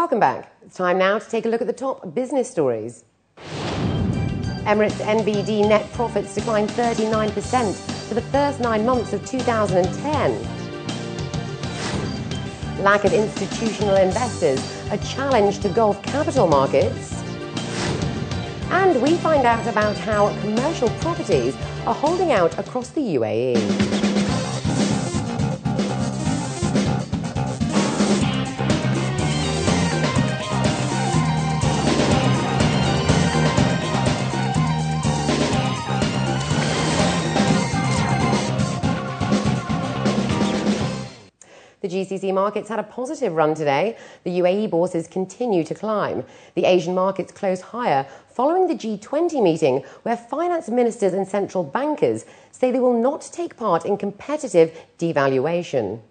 Welcome back. It's time now to take a look at the top business stories. Emirates NBD net profits declined 39% for the first 9 months of 2010. Lack of institutional investors, a challenge to Gulf capital markets. And we find out about how commercial properties are holding out across the UAE. The GCC markets had a positive run today. The UAE bourses continue to climb. The Asian markets close higher following the G20 meeting, where finance ministers and central bankers say they will not take part in competitive devaluation.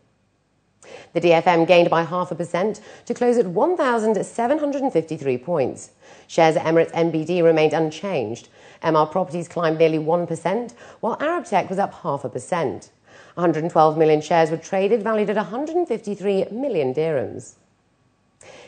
The DFM gained by 0.5% to close at 1,753 points. Shares at Emirates NBD remained unchanged. MR Properties climbed nearly 1%, while Arab Tech was up 0.5%. 112 million shares were traded, valued at 153 million dirhams.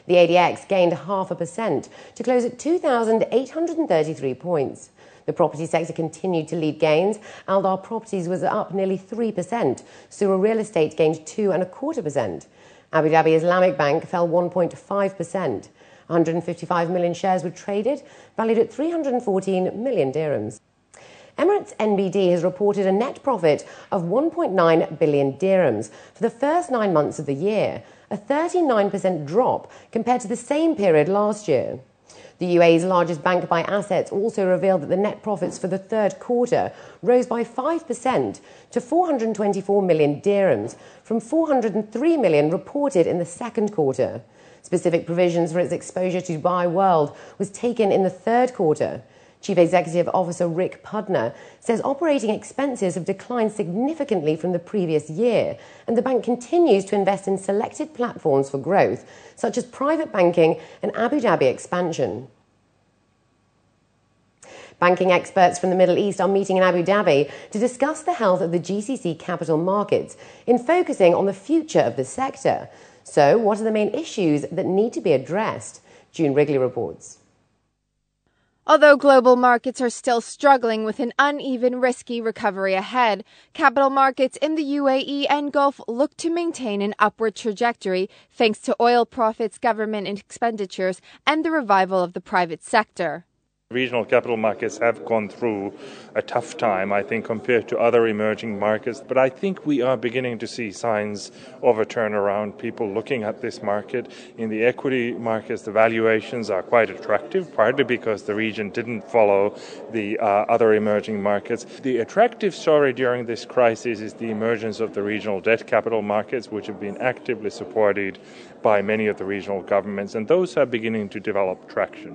The ADX gained 0.5% to close at 2,833 points. The property sector continued to lead gains. Aldar Properties was up nearly 3%. Sura Real Estate gained 2.25%. Abu Dhabi Islamic Bank fell 1.5%. 155 million shares were traded, valued at 314 million dirhams. Emirates NBD has reported a net profit of 1.9 billion dirhams for the first 9 months of the year, a 39% drop compared to the same period last year. The UAE's largest bank by assets also revealed that the net profits for the third quarter rose by 5% to 424 million dirhams from 403 million reported in the second quarter. Specific provisions for its exposure to Dubai World was taken in the third quarter. Chief Executive Officer Rick Pudner says operating expenses have declined significantly from the previous year, and the bank continues to invest in selected platforms for growth, such as private banking and Abu Dhabi expansion. Banking experts from the Middle East are meeting in Abu Dhabi to discuss the health of the GCC capital markets in focusing on the future of the sector. So, what are the main issues that need to be addressed? June Wrigley reports. Although global markets are still struggling with an uneven, risky recovery ahead, capital markets in the UAE and Gulf look to maintain an upward trajectory thanks to oil profits, government expenditures, and the revival of the private sector. Regional capital markets have gone through a tough time, I think, compared to other emerging markets. But I think we are beginning to see signs of a turnaround. People looking at this market. In the equity markets, the valuations are quite attractive, partly because the region didn't follow the other emerging markets. The attractive story during this crisis is the emergence of the regional debt capital markets, which have been actively supported by many of the regional governments, and those are beginning to develop traction.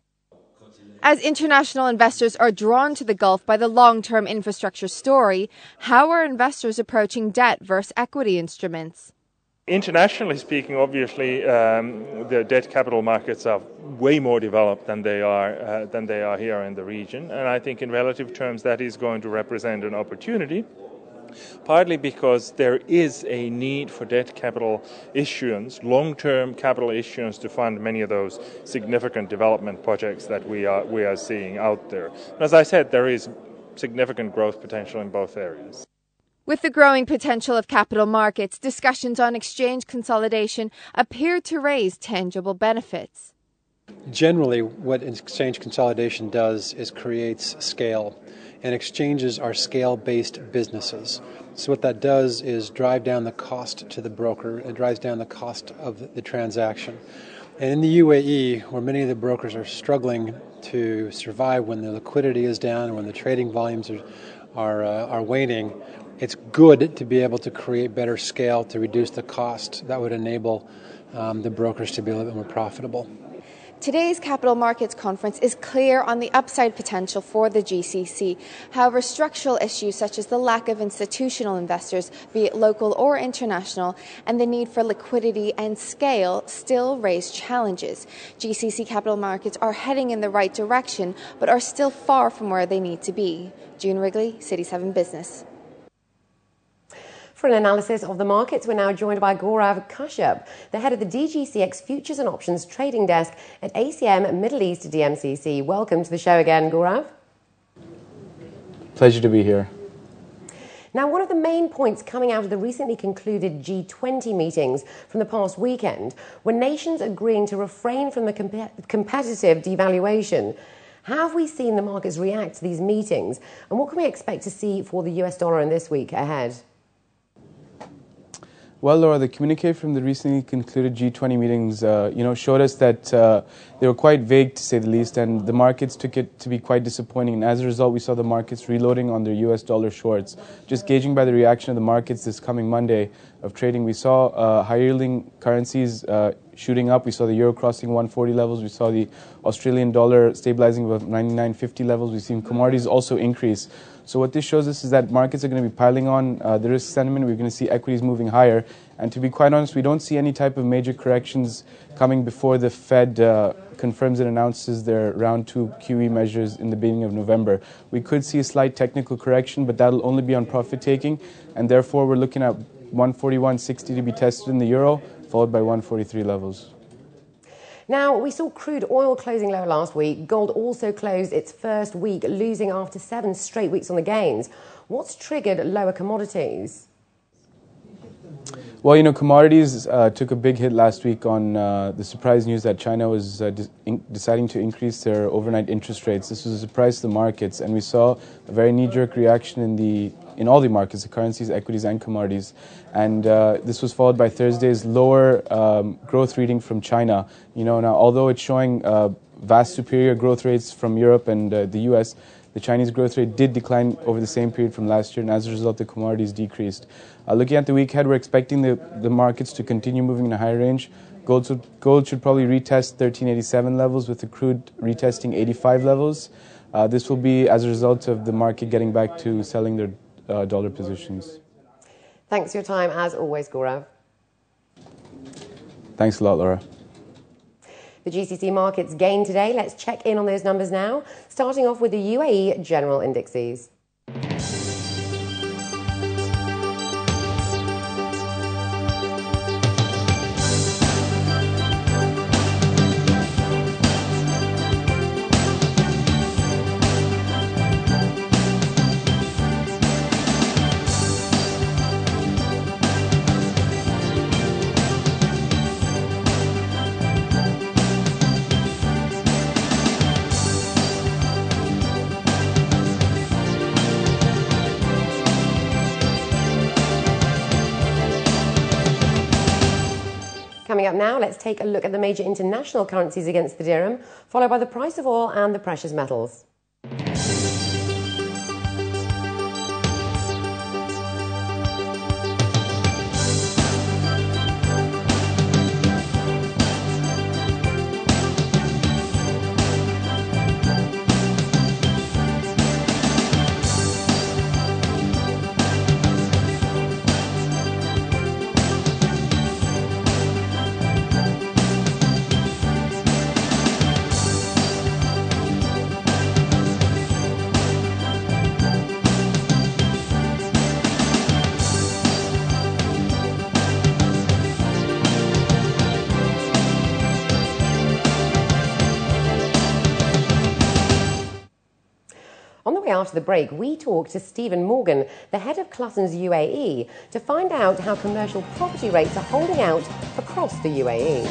As international investors are drawn to the Gulf by the long-term infrastructure story, how are investors approaching debt versus equity instruments? Internationally speaking, obviously, the debt capital markets are way more developed than they are here in the region, and I think in relative terms that is going to represent an opportunity. Partly because there is a need for debt capital issuance, long-term capital issuance to fund many of those significant development projects that we are seeing out there. As I said, there is significant growth potential in both areas. With the growing potential of capital markets, discussions on exchange consolidation appear to raise tangible benefits. Generally, what exchange consolidation does is creates scale. And exchanges are scale-based businesses. So what that does is drive down the cost to the broker. It drives down the cost of the transaction. And in the UAE, where many of the brokers are struggling to survive when the liquidity is down, when the trading volumes are waning, it's good to be able to create better scale to reduce the cost. That would enable the brokers to be a little bit more profitable. Today's Capital Markets Conference is clear on the upside potential for the GCC. However, structural issues such as the lack of institutional investors, be it local or international, and the need for liquidity and scale still raise challenges. GCC capital markets are heading in the right direction, but are still far from where they need to be. June Wrigley, City 7 Business. For an analysis of the markets, we're now joined by Gaurav Kashyap, the head of the DGCX Futures and Options Trading Desk at ACM Middle East DMCC. Welcome to the show again, Gaurav. Pleasure to be here. Now, one of the main points coming out of the recently concluded G20 meetings from the past weekend were nations agreeing to refrain from the competitive devaluation. How have we seen the markets react to these meetings, and what can we expect to see for the US dollar in this week ahead? Well, Laura, the communique from the recently concluded G20 meetings, showed us that they were quite vague, to say the least, and the markets took it to be quite disappointing. And as a result, we saw the markets reloading on their US dollar shorts. Just gauging by the reaction of the markets this coming Monday of trading, we saw high-yielding currencies shooting up. We saw the euro crossing 140 levels. We saw the Australian dollar stabilizing above 99.50 levels. We've seen commodities also increase. So what this shows us is that markets are going to be piling on the risk sentiment. We're going to see equities moving higher. And to be quite honest, we don't see any type of major corrections coming before the Fed confirms and announces their round 2 QE measures in the beginning of November. We could see a slight technical correction, but that'll only be on profit taking. And therefore, we're looking at 141.60 to be tested in the euro, followed by 143 levels. Now, we saw crude oil closing lower last week. Gold also closed its first week, losing after 7 straight weeks on the gains. What's triggered lower commodities? Well, commodities took a big hit last week on the surprise news that China was deciding to increase their overnight interest rates. This was a surprise to the markets, and we saw a very knee-jerk reaction in all the markets, the currencies, equities, and commodities. And this was followed by Thursday's lower growth reading from China. Now, although it's showing vast superior growth rates from Europe and the US, the Chinese growth rate did decline over the same period from last year, and as a result, the commodities decreased. Looking at the week ahead, we're expecting the markets to continue moving in a higher range. Gold should probably retest 1387 levels, with the crude retesting 85 levels. This will be as a result of the market getting back to selling their dollar positions. Thanks for your time, as always, Gaurav. Thanks a lot, Laura. The GCC markets gained today. Let's check in on those numbers now, starting off with the UAE general indexes. Coming up now, let's take a look at the major international currencies against the dirham, followed by the price of oil and the precious metals. On the way after the break, we talked to Stephen Morgan, the head of Clusson's UAE, to find out how commercial property rates are holding out across the UAE.